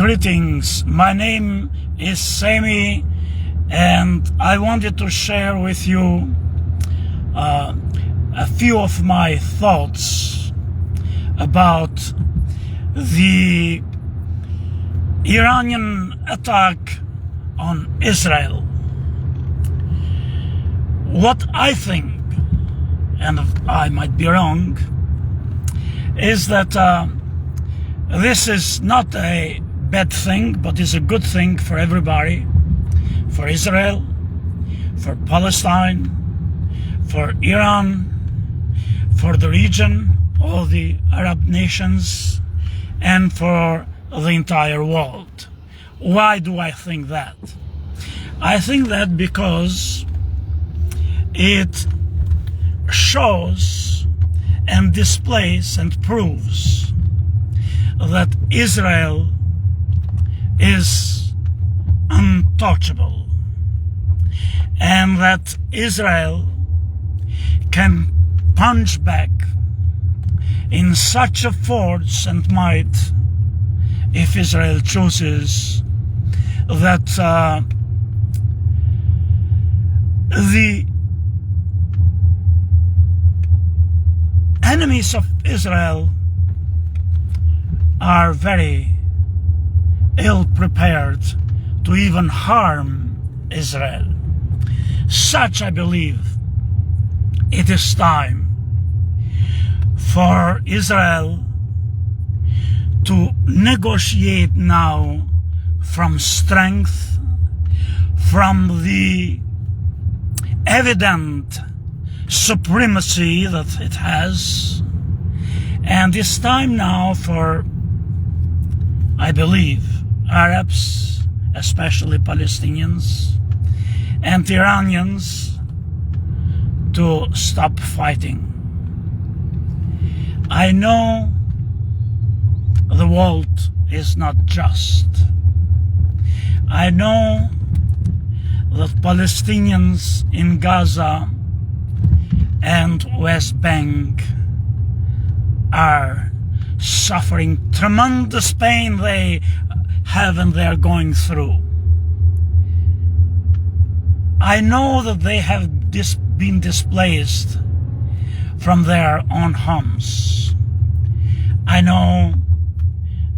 Greetings, my name is Sami, and I wanted to share with you a few of my thoughts about the Iranian attack on Israel. What I think, and I might be wrong, is that this is not a bad thing, but is a good thing for everybody, for Israel, for Palestine, for Iran, for the region, all the Arab nations, and for the entire world. Why do I think that? I think that because it shows and displays and proves that Israel is untouchable, and that Israel can punch back in such a force and might, if Israel chooses, that the enemies of Israel are very ill prepared to even harm Israel. Such, I believe, it is time for Israel to negotiate now from strength, from the evident supremacy that it has, and it's time now for, I believe, Arabs, especially Palestinians and Iranians, to stop fighting. I know the world is not just. I know that Palestinians in Gaza and West Bank are suffering tremendous pain they have and they are going through. I know that they have been displaced from their own homes. I know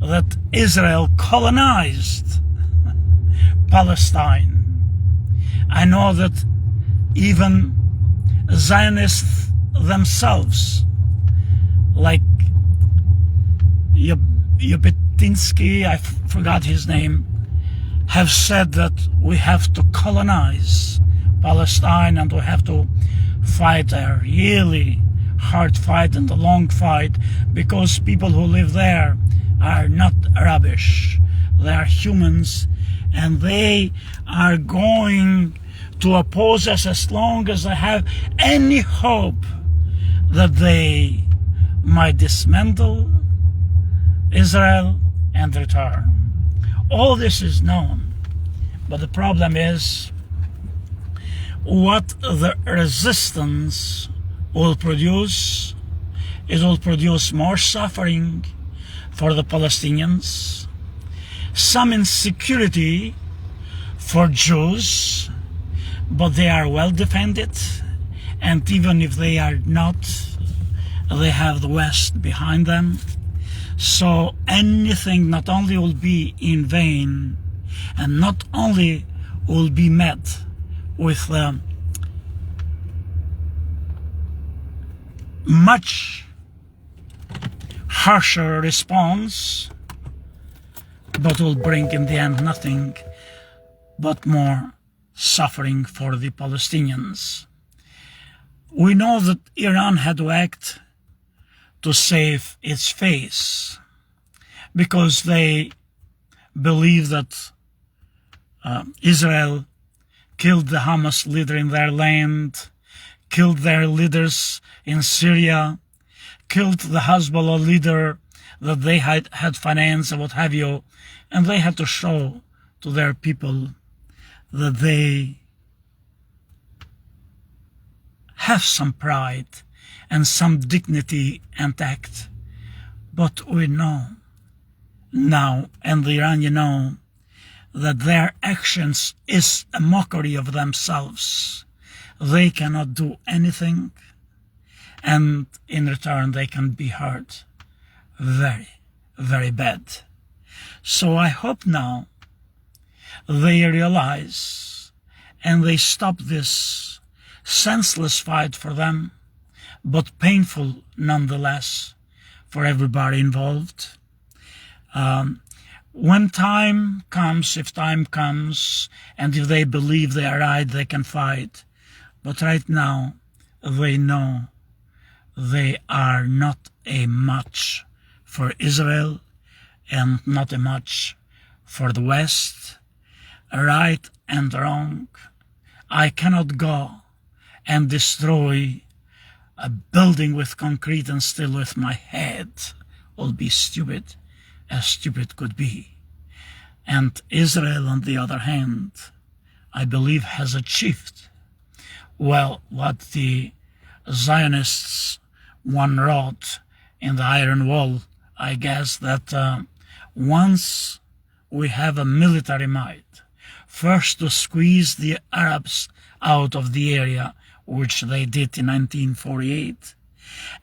that Israel colonized Palestine. I know that even Zionists themselves, like Yabitinsky, I forgot his name, have said that we have to colonize Palestine and we have to fight a really hard fight and a long fight, because people who live there are not rubbish. They are humans, and they are going to oppose us as long as they have any hope that they might dismantle Israel and return. All this is known, but the problem is what the resistance will produce. It will produce more suffering for the Palestinians, some insecurity for Jews, but they are well defended, and even if they are not, they have the West behind them. So anything not only will be in vain, and not only will be met with much harsher response, but will bring in the end nothing but more suffering for the Palestinians. We know that Iran had to act to save its face, because they believe that Israel killed the Hamas leader in their land, killed their leaders in Syria, killed the Hezbollah leader that they had financed and what have you, and they had to show to their people that they have some pride and some dignity and tact. But we know now and the Iranian know that their actions is a mockery of themselves. They cannot do anything, and in return they can be hurt very, very bad. So I hope now they realize and they stop this senseless fight for them, but painful nonetheless for everybody involved. When time comes, if time comes, and if they believe they are right, they can fight. But right now, they know they are not a match for Israel and not a match for the West. Right and wrong. I cannot go and destroy a building with concrete and still with my head will be stupid as stupid could be. And Israel, on the other hand, I believe has achieved, well, what the Zionists one wrote in the Iron Wall, I guess, that once we have a military might, first to squeeze the Arabs out of the area, which they did in 1948,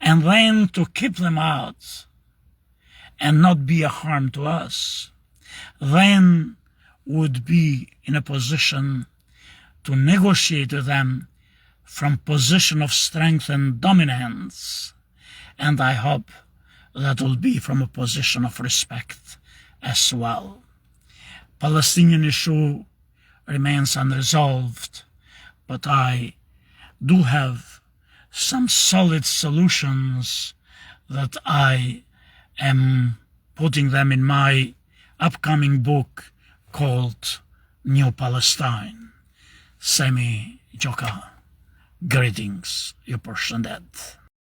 and then to keep them out and not be a harm to us, then would be in a position to negotiate with them from position of strength and dominance. And I hope that will be from a position of respect as well. Palestinian issue remains unresolved, but I do have some solid solutions that I am putting them in my upcoming book called New Palestine. Semi Joka. Greetings, you person dead.